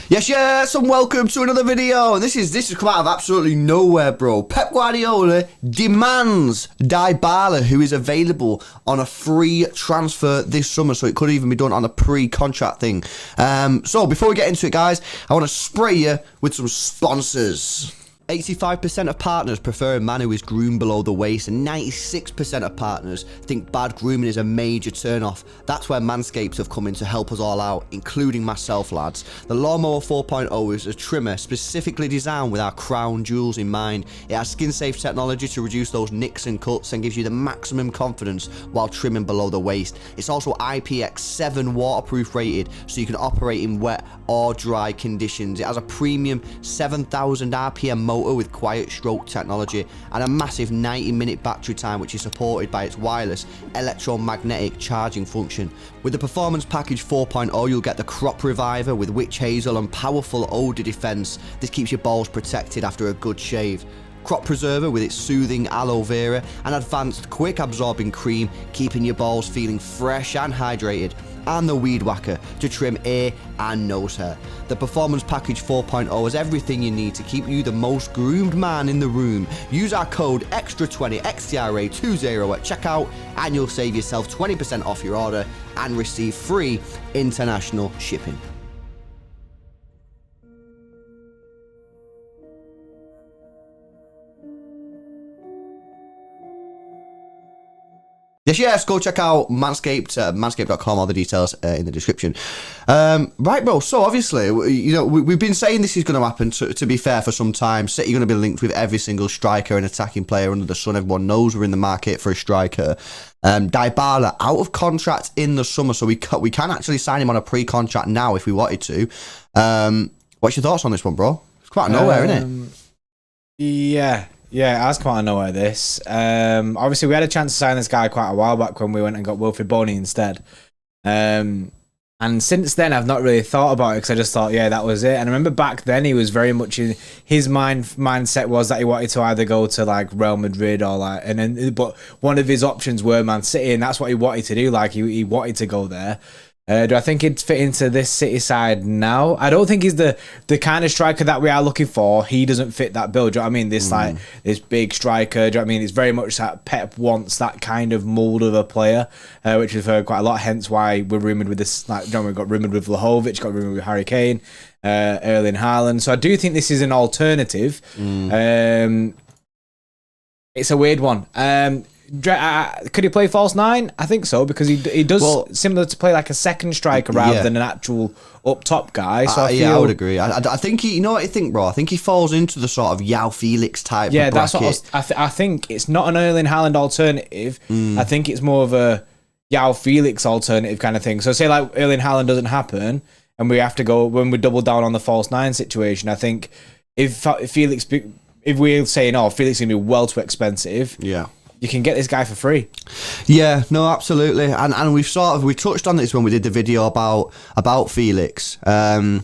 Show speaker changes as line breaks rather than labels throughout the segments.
Yes, and welcome to another video. And this has come out of absolutely nowhere, bro. Pep Guardiola demands Dybala, who is available on a free transfer this summer, so it could even be done on a pre-contract thing. So before we get into it, guys, I want to spray you with some sponsors. 85% of partners prefer a man who is groomed below the waist, and 96% of partners think bad grooming is a major turn-off. That's where Manscaped have come in to help us all out, including myself, lads. The Lawnmower 4.0 is a trimmer specifically designed with our crown jewels in mind. It has skin-safe technology to reduce those nicks and cuts and gives you the maximum confidence while trimming below the waist. It's also IPX7 waterproof rated, so you can operate in wet or dry conditions. It has a premium 7,000 RPM motor with quiet stroke technology and a massive 90-minute battery time, which is supported by its wireless electromagnetic charging function. With the Performance Package 4.0, you'll get the Crop Reviver with witch hazel and powerful odor defense. This keeps your balls protected after a good shave. Crop Preserver with its soothing aloe vera and advanced quick absorbing cream, keeping your balls feeling fresh and hydrated. And the Weed Whacker to trim ear and nose hair. The Performance Package 4.0 has everything you need to keep you the most groomed man in the room. Use our code EXTRA20 XTRA20 at checkout and you'll save yourself 20% off your order and receive free international shipping. Yes, go check out Manscaped, manscaped.com, all the details in the description. Right, bro, so obviously, you know, we've been saying this is going to happen, to be fair, for some time. City are going to be linked with every single striker and attacking player under the sun. Everyone knows we're in the market for a striker. Dybala out of contract in the summer, so we can actually sign him on a pre-contract now if we wanted to. What's your thoughts on this one, bro? It's quite out of nowhere, isn't it?
Yeah, it has come out of nowhere, this. Obviously, we had a chance to sign this guy quite a while back when we went and got Wilfried Boney instead. And since then, I've not really thought about it because I just thought, yeah, that was it. And I remember back then, he was very much in his mindset was that he wanted to either go to like Real Madrid or like, but one of his options were Man City, and that's what he wanted to do. Like he wanted to go there. Do I think he'd fit into this City side now? I don't think he's the kind of striker that we are looking for. He doesn't fit that bill. Do you know what I mean? This big striker. Do you know what I mean? It's very much that Pep wants that kind of mould of a player, which we've heard quite a lot. Hence why we're rumoured with this. Like, we got rumoured with Vlahovic, got rumoured with Harry Kane, Erling Haaland. So I do think this is an alternative. It's a weird one. Could he play false nine? I think so, because he does similar to play like a second striker rather than an actual up top guy. So
I would agree. I think he, you know what I think, bro? I think he falls into the sort of João Felix type. Yeah, of
that's what I think. It's not an Erling Haaland alternative. I think it's more of a João Felix alternative kind of thing. So say like Erling Haaland doesn't happen, and we have to go when we double down on the false nine situation. I think if we're saying, oh, Felix is gonna be well too expensive.
Yeah.
You can get this guy for free.
Yeah, no, absolutely. And we touched on this when we did the video about Felix. I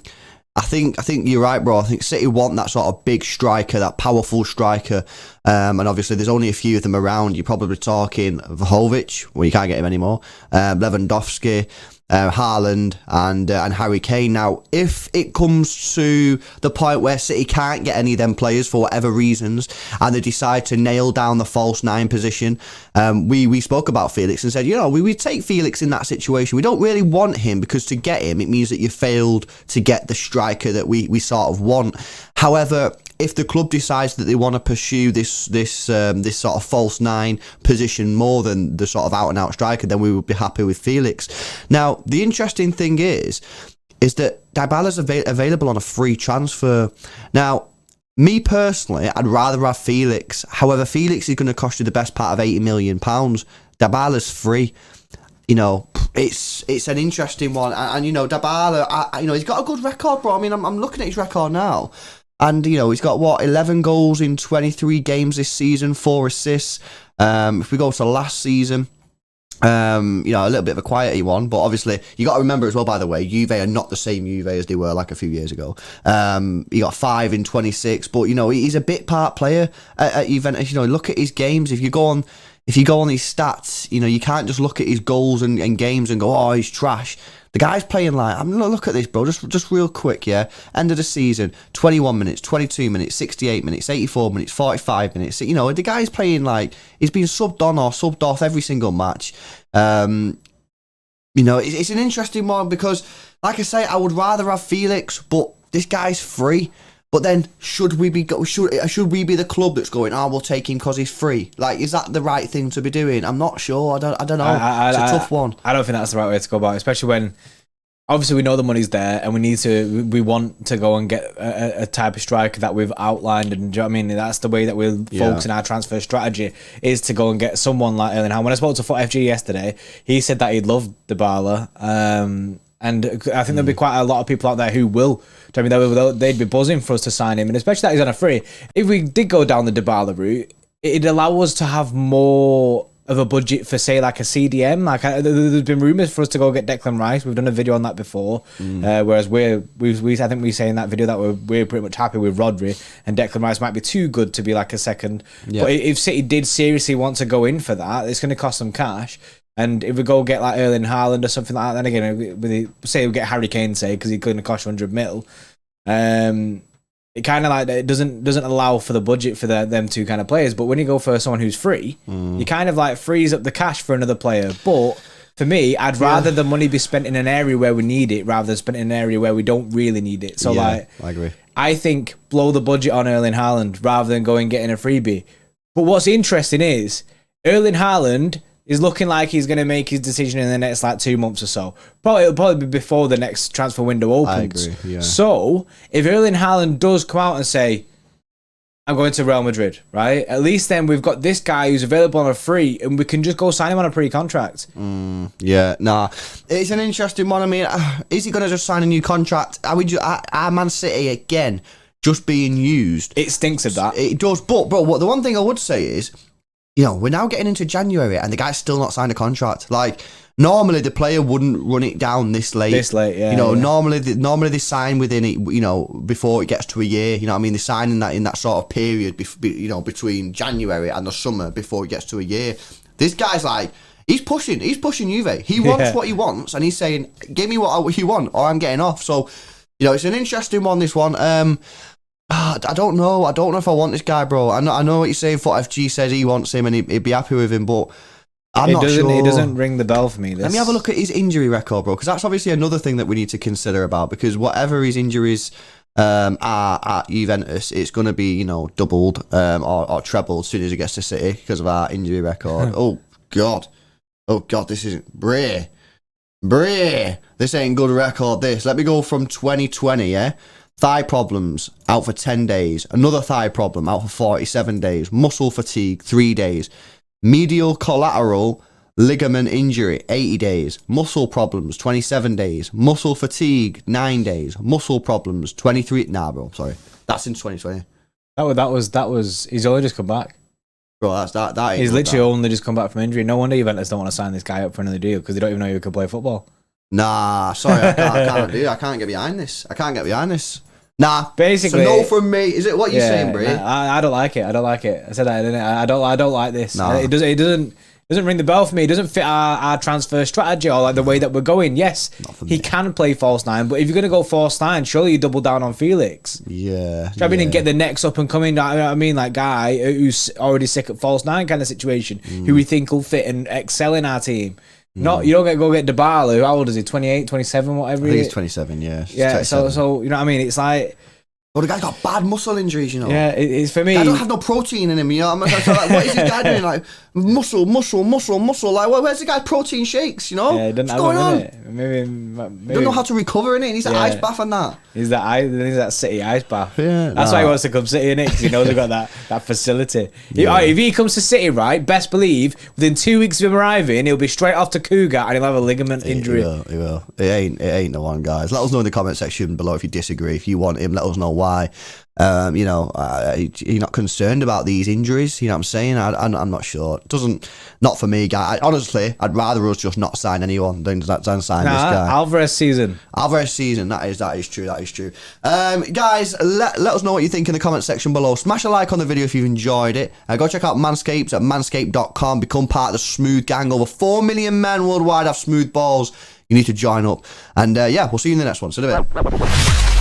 think you're right, bro. I think City want that sort of big striker, that powerful striker. And obviously there's only a few of them around. You're probably talking Vlahovic, well, you can't get him anymore. Lewandowski, Haaland and Harry Kane. Now, if it comes to the point where City can't get any of them players for whatever reasons, and they decide to nail down the false nine position, we spoke about Felix and said, you know, we would take Felix in that situation. We don't really want him because to get him, it means that you failed to get the striker that we sort of want. However, if the club decides that they want to pursue this sort of false nine position more than the sort of out and out striker, then we would be happy with Felix. Now, the interesting thing is that Dybala's available on a free transfer. Now, me personally, I'd rather have Felix. However, Felix is going to cost you the best part of £80 million. Dybala's free. You know, it's an interesting one, and you know, Dybala, you know, he's got a good record, bro. I mean, I'm looking at his record now. And, you know, he's got, 11 goals in 23 games this season, 4 assists. If we go to last season, you know, a little bit of a quieter one. But obviously, you got to remember as well, by the way, Juve are not the same Juve as they were like a few years ago. He got 5 in 26. But, you know, he's a bit part player at Juventus. You know, look at his games. If you go on if you go on his stats, you know, you can't just look at his goals and games and go, oh, he's trash. The guy's playing like, I'm gonna look at this, bro, just real quick, yeah. End of the season, 21 minutes, 22 minutes, 68 minutes, 84 minutes, 45 minutes. You know, the guy's playing like he's been subbed on or subbed off every single match. You know, it's an interesting one because, like I say, I would rather have Felix, but this guy's free. But then, should we be the club that's going, oh, we'll take him because he's free? Like, is that the right thing to be doing? I'm not sure. I don't know. It's a tough one.
I don't think that's the right way to go about it, especially when, obviously, we know the money's there and we want to go and get a type of striker that we've outlined. And do you know what I mean? That's the way that we're focusing our transfer strategy, is to go and get someone like Erling Haaland. When I spoke to FG yesterday, he said that he loved Dybala. And I think there'll be quite a lot of people out there who will. I mean, they'd be buzzing for us to sign him, and especially that he's on a free. If we did go down the Dybala route, it'd allow us to have more of a budget for, say, like a CDM. Like, there's been rumours for us to go get Declan Rice. We've done a video on that before. Whereas I think we say in that video that we're pretty much happy with Rodri, and Declan Rice might be too good to be like a second. But if City did seriously want to go in for that, it's going to cost some cash. And if we go get like Erling Haaland or something like that, then again, say we get Harry Kane, say, because he's going to cost 100 mil, it kind of like it doesn't allow for the budget for them two kind of players. But when you go for someone who's free, you kind of like frees up the cash for another player. But for me, I'd rather the money be spent in an area where we need it rather than spent in an area where we don't really need it. So like,
I agree.
I think blow the budget on Erling Haaland rather than going getting a freebie. But what's interesting is Erling Haaland is looking like he's going to make his decision in the next like 2 months or so. It'll probably be before the next transfer window opens.
I agree, yeah.
So if Erling Haaland does come out and say, I'm going to Real Madrid, right? At least then we've got this guy who's available on a free and we can just go sign him on a pre-contract.
Yeah, nah. It's an interesting one. I mean, is he going to just sign a new contract? Are Man City, again, just being used?
It stinks of that.
It does. But, bro, the one thing I would say is, you know, we're now getting into January and the guy's still not signed a contract. Like, normally the player wouldn't run it down this late.
Yeah.
You know, normally they sign within it, you know, before it gets to a year. You know what I mean? They sign in that sort of period, you know, between January and the summer before it gets to a year. This guy's like, he's pushing Juve. He wants what he wants and he's saying, give me what you want or I'm getting off. So, you know, it's an interesting one, this one. I don't know. I don't know if I want this guy, bro. I know what you're saying. FG says he wants him and he'd be happy with him, but I'm not sure.
It doesn't ring the bell for me.
Let me have a look at his injury record, bro, because that's obviously another thing that we need to consider about, because whatever his injuries are at Juventus, it's going to be, you know, doubled or trebled as soon as he gets to City because of our injury record. Oh, God, this isn't... Bray. This ain't good record, this. Let me go from 2020, yeah? Thigh problems, out for 10 days. Another thigh problem, out for 47 days. Muscle fatigue, 3 days. Medial collateral ligament injury, 80 days. Muscle problems, 27 days. Muscle fatigue, 9 days. Muscle problems, 23... Nah, bro, sorry. That's in 2020.
That was... He's only just come back.
Bro, that ain't
He's
good,
literally
that.
only just come back from injury. No wonder Juventus don't want to sign this guy up for another deal because they don't even know he could play football.
Nah, sorry, I can't get behind this. Nah,
basically,
so no from me. Is it what you're saying, Bray?
I don't like it. I said that, didn't I? I don't like this.
Nah.
It doesn't ring the bell for me. It doesn't fit our transfer strategy or like the way that we're going. Yes, he can play false nine, but if you're gonna go false nine, surely you double down on Felix.
Yeah.
I mean, and get the next up and coming. You know what I mean, like guy who's already sick at false nine kind of situation, who we think will fit and excel in our team. Not you don't go get Dybala. How old is he? 28, 27, whatever.
I think he's 27. Yeah.
Yeah. So you know what I mean. It's like,
well, the guy's got bad muscle injuries, you know.
Yeah, it's for me.
I don't have no protein in him, you know. So like, what is this guy doing? Like muscle. Like, where's the guy's protein shakes? You know.
Yeah, he doesn't
What's
have
going
them,
on?
Maybe
Don't know how to recover in it. He's an ice bath and that.
He's that City ice bath.
Yeah,
that's why he wants to come City, innit? Because he knows they've got that facility. If he comes to City, right, best believe within 2 weeks of him arriving, he'll be straight off to Cougar and he'll have a ligament injury.
He will. It ain't the one, guys. Let us know in the comment section below if you disagree. If you want him, let us know why. You know, you're not concerned about these injuries. You know what I'm saying? I'm not sure. It doesn't, not for me, guy. Honestly, I'd rather us just not sign anyone than sign this guy.
Alvarez season.
Alvarez season. That is true. That is true. Guys, let us know what you think in the comment section below. Smash a like on the video if you've enjoyed it. Go check out Manscaped at manscaped.com. Become part of the smooth gang. Over 4 million men worldwide have smooth balls. You need to join up. And yeah, we'll see you in the next one. See you in a bit.